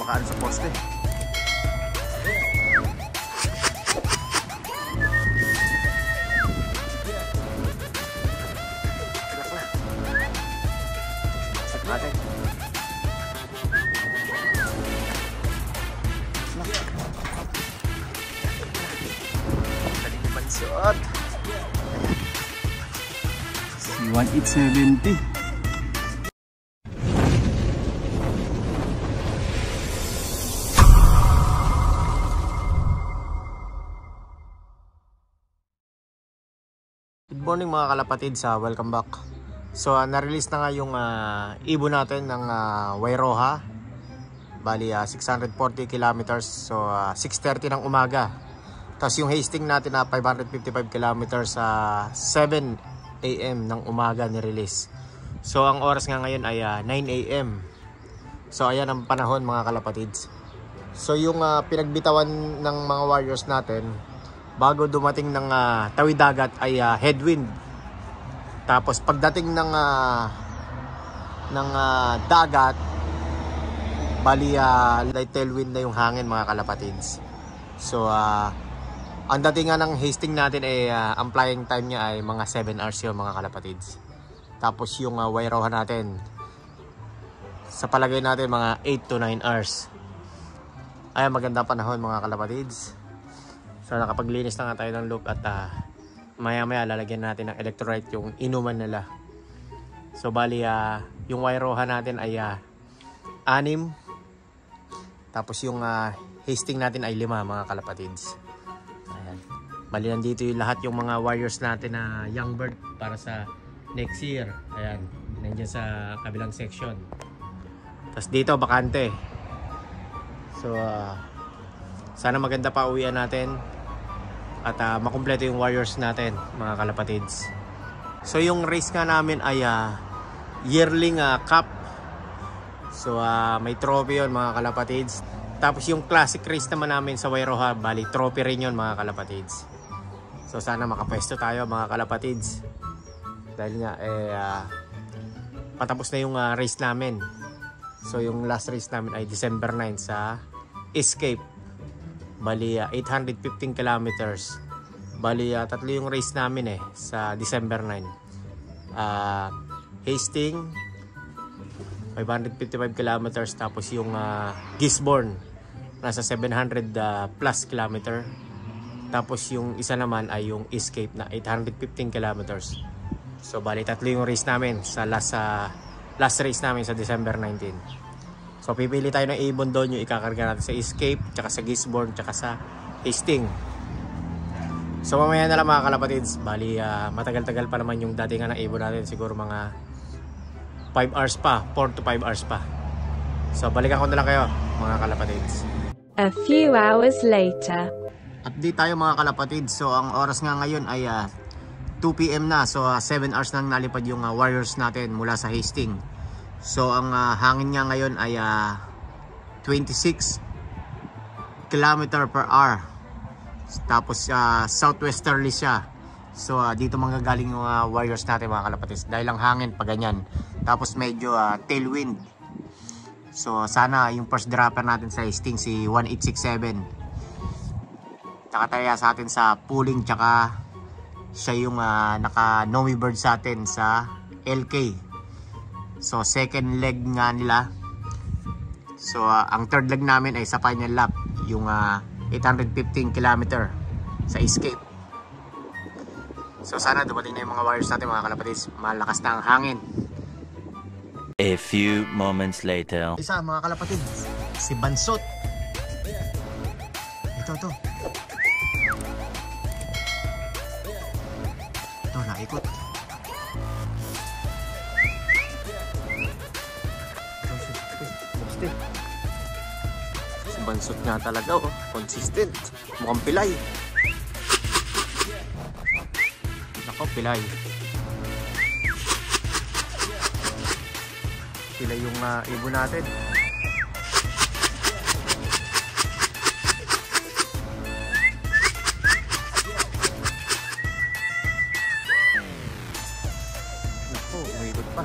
makaano sa poste. Natin. Galing pansot. Si 1870. Good morning mga kalapatids, welcome back. So na-release na nga yung ibon natin ng Wairoha. Bali 640 kilometers. So 6:30 ng umaga. Tapos yung hasting natin na 555 kilometers sa 7 AM ng umaga ni-release. So ang oras nga ngayon ay 9 AM. So ayan ang panahon mga kalapatids. So yung pinagbitawan ng mga warriors natin bago dumating ng tawid dagat ay headwind. Tapos pagdating ng dagat, bali light tailwind na yung hangin mga kalapatids. So ang dating nga ng hasting natin ay ang flying time niya ay mga 7 hours yun mga kalapatids. Tapos yung Wairoha natin, sa palagay natin mga 8 to 9 hours. Ay maganda panahon mga kalapatids. So nakapaglinis na nga tayo ng loop at maya maya lalagyan natin ng electrolyte yung inuman nila. So bali yung Wairoha natin ay 6. Tapos yung hasting natin ay 5 mga kalapatids. Ayan. Bali nandito yung lahat yung mga warriors natin na young bird para sa next year. Ayan, nandiyan sa kabilang section. Tapos dito bakante. So sana maganda pa uwian natin at makumpleto yung warriors natin mga kalapatids. So yung race nga namin ay yearling cup. So may trophy yun mga kalapatids. Tapos yung classic race naman namin sa Wairoha, bali trophy rin yun mga kalapatids. So sana makapwesto tayo mga kalapatids. Dahil nga patapos na yung race namin. So yung last race namin ay December 9 sa Escape. Bali 815 kilometers. Bali tatlo yung race namin sa December 9. Hasting 555 kilometers, tapos yung Gisborne nasa 700 plus kilometer. Tapos yung isa naman ay yung Escape na 815 kilometers. So bali tatlo yung race namin sa last race namin sa December 19. So pipili tayo ng ibon doon yung ikakarga natin sa Escape, tsaka sa Gisborne, tsaka sa Hasting. So mamaya na lang mga kalapatids. Bali matagal-tagal pa naman yung datingan ng ibon natin. Siguro mga 5 hours pa, 4 to 5 hours pa. So balikan ko na lang kayo mga kalapatids. A few hours later. Update tayo mga kalapatids. So ang oras nga ngayon ay 2 PM na. So 7 hours nang nalipad yung warriors natin mula sa Hasting. So ang hangin nga ngayon ay 26 km per hour. Tapos southwesterly siya. So dito manggagaling yung warriors natin mga kalapatids. Dahil ang hangin pa ganyan. Tapos medyo tailwind. So sana yung first dropper natin sa Hasting si 1867 nakataya sa atin sa pooling, tsaka siya yung naka Nomi Bird sa atin sa LK. So second leg nga nila. So ang third leg namin ay sa final lap, yung 815 km sa Escape. So sana dumating na yung mga warriors natin mga kalapatids. Malakas na ang hangin. A few moments later. Isa mga kalapatids, si Bansot. Ito. Ito naikot. Si Bansot nga talaga, consistent. Mukhang pilay. Nako, pilay. Pilay yung ibon natin. Nako, umikot pa.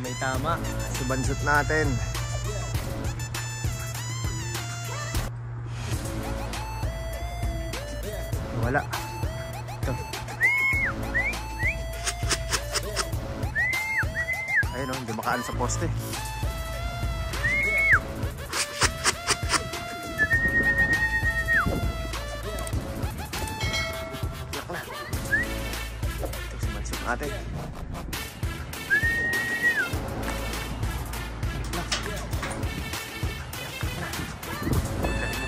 May tama. Si Bansot natin. Wala. Ito. Ayun o, hindi makaan sa poste. Yak na. Ito si Mansot natin.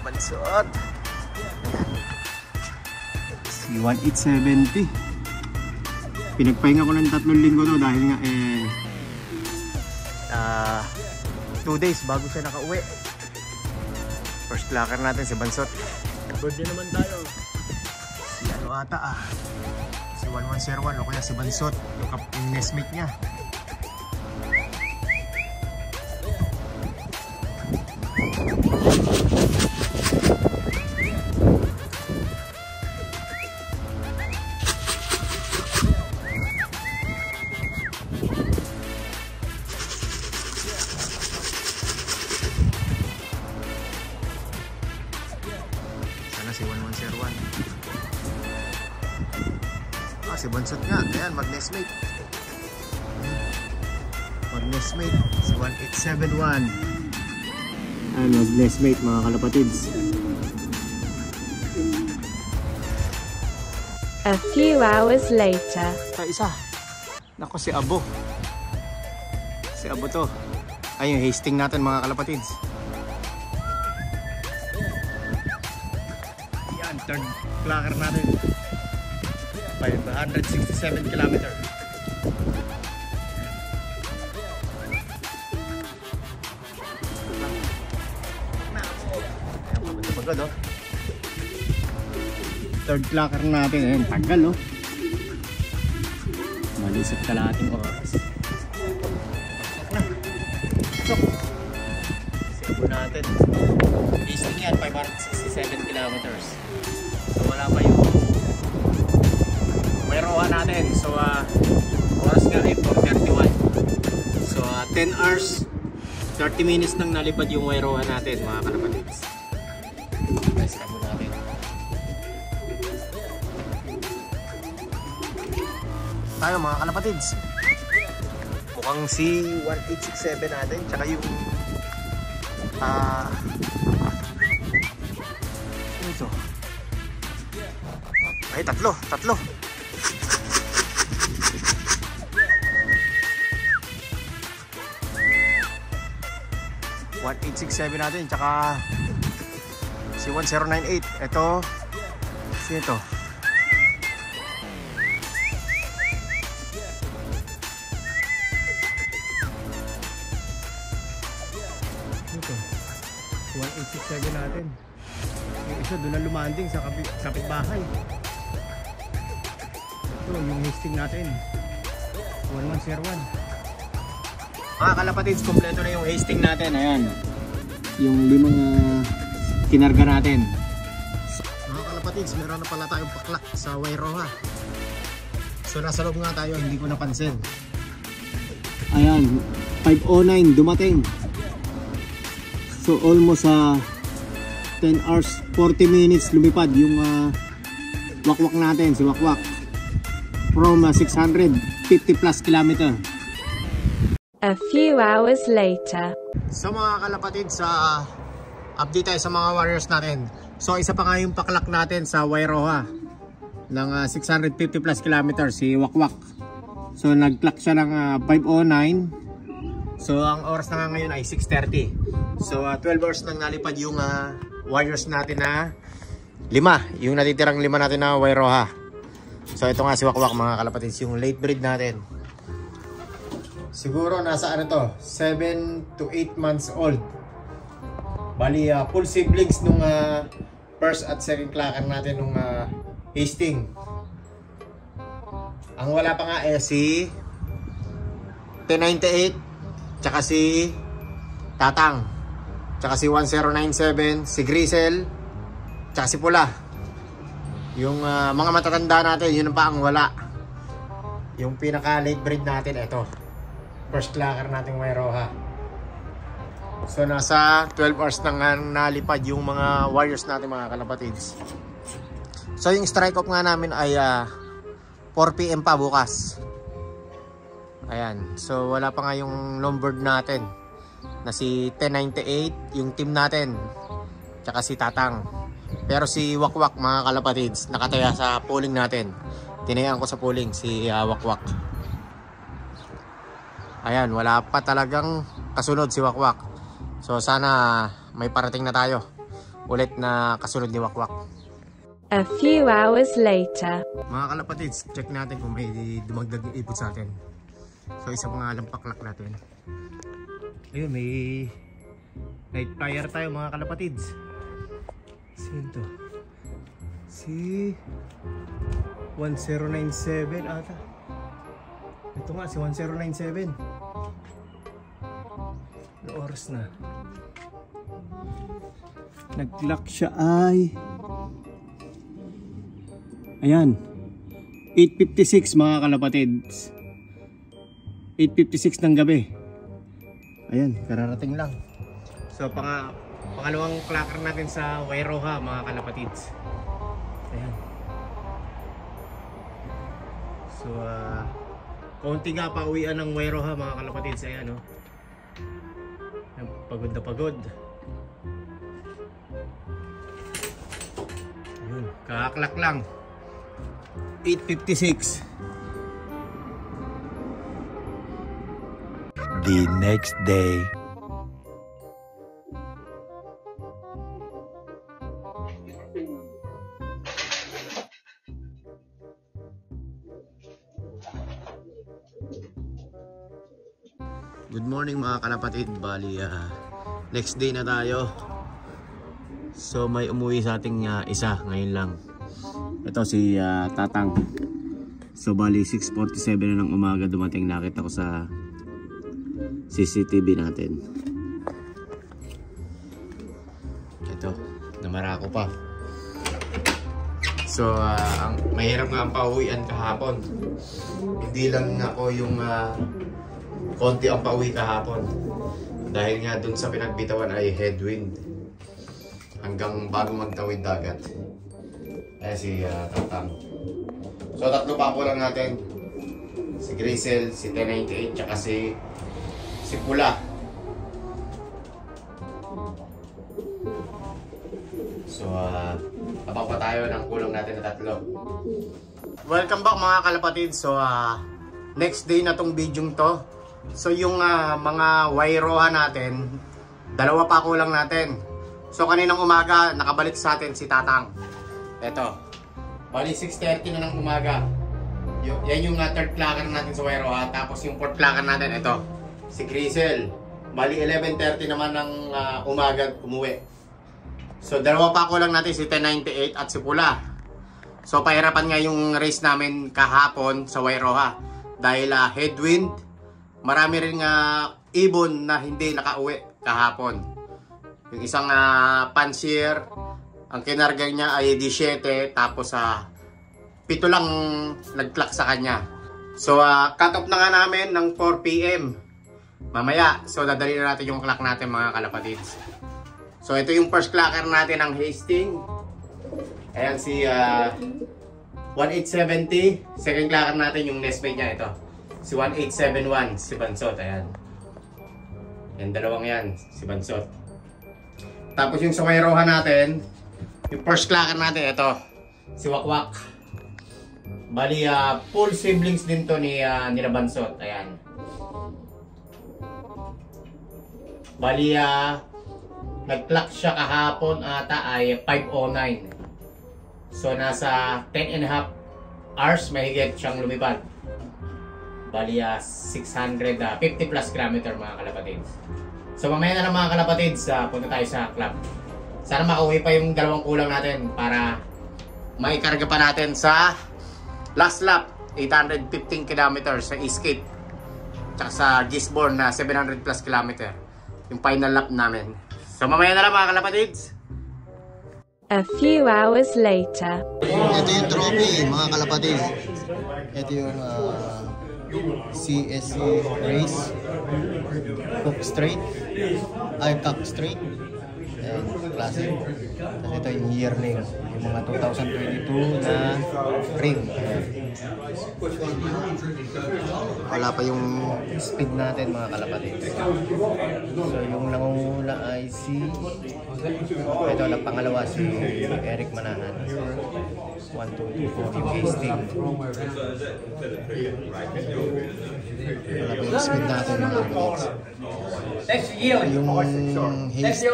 Mansot. Si 1870. Pinagpahinga ko ng 3 linggo to dahil nga 2 days bago siya nakauwi. First clacker natin si Bansot. Birthday naman tayo. Si ano ata si 1101 o kaya si Bansot, yung nestmate niya. Si 1101. Si Bansot nga. Ayan, mag-nestmate. Mag-nestmate. Si 1871. Ayan, mag-nestmate mga kalapatids. A few hours later. Isa. Nako, si Abo. Si Abo to. Ay, yung hasting natin mga kalapatids. Third clacker natin. 567 kilometer. Ayan, pagod oh. Third clacker natin. Ayan, tagal oh. Malisip kalahating oras. Pasok. Sibo natin. Easting yan, 567 kilometers. So wala pa yung mayroon natin. So oras nga ay 4:31. So 10 hours 30 minutes nang nalipad yung mayroon natin mga kalapatids. Press ka muna natin. Tayo mga kalapatids. Mukhang si 1867 natin tsaka yung ito. Ay, tatlo. 1867 natin, tsaka si 1098. Ito, si ito. Ito, 1867 natin. Yung isa doon na lumanding sa kapitbahay. Ito yung hasting natin 1101. Mga kalapatids, kompleto na yung hasting natin. Ayan, yung 5 kinarga natin. Mga kalapatids, meron na pala tayong paklak sa Wairoha. So nasa loob nga tayo, hindi ko napansin. Ayan, 5:09 dumating. So almost 10 hours 40 minutes lumipad yung wakwak natin, si wakwak, from 650 plus kilometer. A few hours later. So mga kalapatid, sa update tayo sa mga warriors natin. So isa pa nga yung paklak natin sa Wairoha ng 650 plus kilometers, si wakwak. So nag-clock siya ng 5:09. So ang oras na nga ngayon ay 6:30. So 12 hours nang nalipad yung warriors natin na 5. Yung natitirang 5 natin na Wairoha. So ito nga si wakwak mga kalapatids, yung late breed natin. Siguro nasa ano to, 7 to 8 months old. Bali full siblings nung first at second clacker natin nung hasting. Ang wala pa nga si 1098, tsaka si Tatang, tsaka si 1097, si Grisel, tsaka si Pula. Yung mga matatanda natin, yun pa ang wala. Yung pinaka late breed natin, ito. First clacker nating Wairoha. So nasa 12 hours nang nalipad yung mga warriors natin mga kalapatids. So yung strike off nga namin ay 4 PM pa bukas. Ayan. So wala pa nga yung longboard natin na si 1098, yung team natin. Tsaka si Tatang. Pero si Wakwak mga kalapatids, nakataya sa pooling natin. Tinayaan ko sa pooling si Wakwak. Ayan, wala pa talagang kasunod si Wakwak. So sana may parating na tayo ulit na kasunod ni Wakwak. A few hours later. Mga kalapatids, check natin kung may dumagdag yung ipot sa atin. So isa pa nga lang paklak natin. Ayun, may night flyer tayo mga kalapatids. Sino to? Si 1097 ata. Ito nga si 1097. Ano oras na? Nag-clock siya ay ayan 8:56 mga kalapatids. 8:56 ng gabi. Ayan, kararating lang. So pangalawang clocker natin sa Wairoha mga kalapatids. Ayan. So konti nga pa uwian ng Wairoha mga kalapatids. Ayan, pagod na pagod. Ayun, kakaklak lang. 8:56. The next day. Good morning mga kalapatid. Bali next day na tayo. So may umuwi sa ating isa ngayon lang. Ito si Tatang. So bali 6:47 na ng umaga dumating. Nakita ko sa CCTV natin. Ito, namarako pa. So mahirap nga ang pauwian kahapon. Hindi lang ako yung konti ang pauwi kahapon dahil nga dun sa pinagbitawan ay headwind hanggang bago magtawid dagat. Ayan si Tatang. So tatlo pa ako lang natin, si Grisel, si 1098 tsaka si Pula. So abang pa tayo ng kulong natin na tatlo. Welcome back mga kalapatid. So next day na tong video to. So yung mga Wairoha natin, dalawa pa kulang natin. So kaninang umaga nakabalik sa atin si Tatang. Eto, bali 6:30 na ng umaga. Yan yung third clacker natin sa Wairoha. Tapos yung fourth clacker natin, ito, si Grisel. Bali 11:30 naman ng umaga umuwi. So dalawa pa kulang natin, si 1098 at si Pula. So pahirapan nga yung race namin kahapon sa Wairoha dahil headwind. Marami rin ibon na hindi nakauwi kahapon. Yung isang pansier, ang kinarga niya ay 17, tapos 7 lang nag-clock sa kanya. So cut off na nga namin ng 4 PM mamaya. So dadali na natin yung clock natin mga kalapatids. So ito yung first clocker natin ng Hastings. Ayan si 1870. Second clocker natin yung nestmate niya, ito si 1871, si Bansot. Ayan. Yan, dalawang yan, si Bansot. Tapos yung sa Wairoha natin, yung first clocker natin, ito, si Wakwak. Bali, full siblings din to nila Bansot. Ayan. Bali, nag-clock siya kahapon ata ay 5:09. So, nasa 10.5 hours mahigit siyang lumipad. Bali 650 plus kilometer mga kalapatids. So mamaya na lang mga kalapatids, punta tayo sa club. Sana makauwi pa yung dalawang kulang natin para maikarga pa natin sa last lap 815 km sa Eastgate, tsaka sa Gisborne na 700 plus kilometer yung final lap namin. So mamaya na lang mga kalapatids. A few hours later. Ito yung trophy mga kalapatids. Ito yung CSC race Cook Strait ay Cook Strait. Ayan, classic. Tapos ito yung yearling. Yung mga 2022 na ring. Ayan. Wala pa yung speed natin mga kalapatid. So yung nangunguna ay si ito lang pangalawa si Eric Manahan. 1, 2, 3, 4 yung Hastings. Wala pa yung speed natin mga kalapatid. Yung Hastings 1,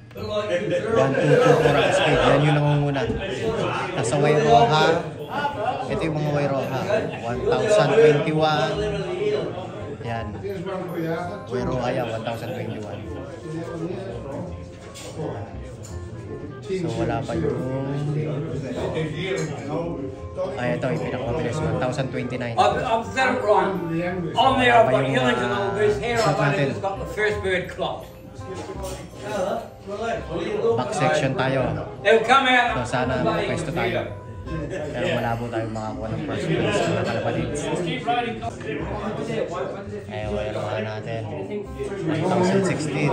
2, 2, 4 ang speed. Yan yung nangunguna. Nasa Wairoha. Ito yung mga Wairoha. 1021. Yan. Wairoha yan. 1021. So wala pa yung... Ay, ito yung pinakamabilis. 1029. I'm set wrong. On there, I've got Hillington and all this here. I've only just got the first bird clock. Back section tayo. They'll come out. So sana mapwesto tayo. Pero malabo tayong makakuha ng first place mga kalapatids. Ay, Wairoha natin. 2016.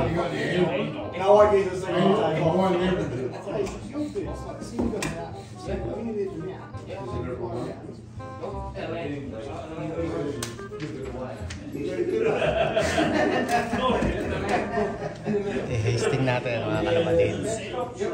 I-hasting natin mga kalapatids. 1, 2,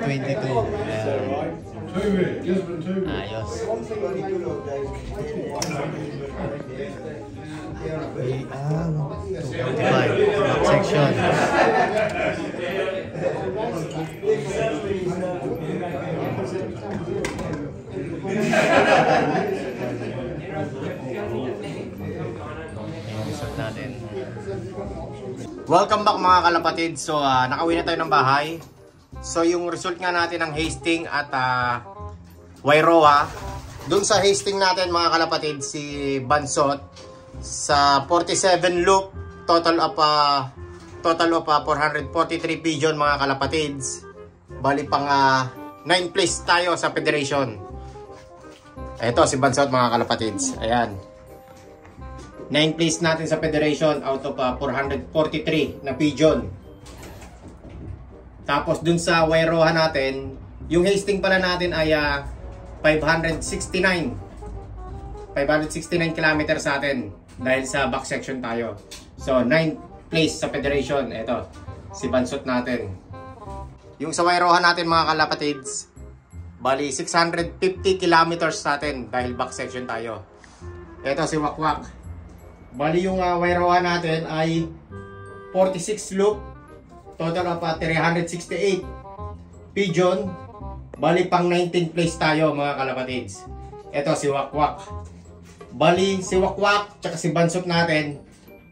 22. Ayos. Okay, 245. Back section. Natin. Welcome back mga kalapatid. So nakauwi na tayo ng bahay. So yung result nga natin ng Hastings at Wairoha. Dun sa Hastings natin mga kalapatid, si Bansot sa 47 loop, total of 443 pigeon mga kalapatids. Bali pang 9 place tayo sa federation. Ito si Bansot mga kalapatids. Ayan. 9 place natin sa federation out of 443 na pigeon. Tapos dun sa Wairoha natin, yung Hastings pala natin ay 569 kilometers sa atin dahil sa back section tayo. So 9 place sa federation. Ito si Bansot natin. Yung sa Wairoha natin mga kalapatids, bali 650 kilometers sa atin dahil back section tayo. Ito si Wakwak. Bali yung Wairoha natin ay 46 loop, total of 368 pigeon. Bali pang 19 place tayo mga kalapatids. Ito si Wakwak. Bali si Wakwak tsaka si Bansot natin,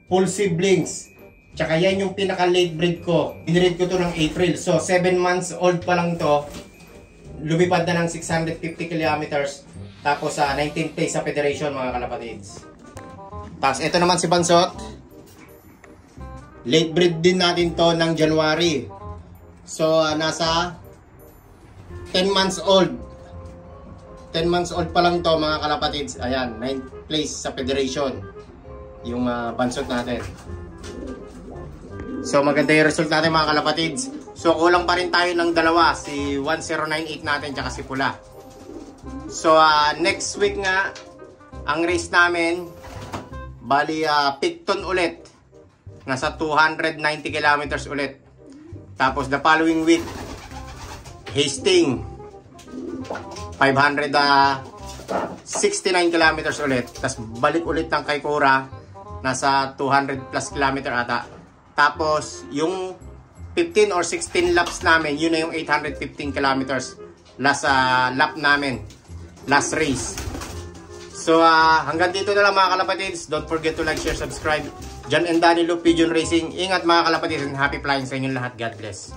full siblings. Tsaka yan yung pinaka late breed ko. Binread ko to ng April. So 7 months old pa lang to. Lumipad na ng 650 kilometers. Tapos 19 place sa federation mga kalapatids. Tapos ito naman si Bansot. Late breed din natin to ng January. So nasa 10 months old. 10 months old pa lang to mga kalapatids. Ayan, 9th place sa federation. Yung Bansot natin. So maganda yung result natin mga kalapatids. So kulang pa rin tayo ng dalawa. Si 1098 natin tsaka si Pula. So next week nga ang race namin, bali Picton ulit. Nasa 290 kilometers ulit. Tapos the following week, Hastings 569 kilometers ulit. Tapos balik ulit ng kay Cora, nasa 200 plus kilometer ata. Tapos yung 15 or 16 laps namin, yun na yung 815 kilometers last lap namin, last race. So hanggang dito na lang mga kalapatids. Don't forget to like, share, subscribe. John and Danny Loop Pigeon Racing. Ingat mga kalapatids and happy flying sa inyong lahat. God bless.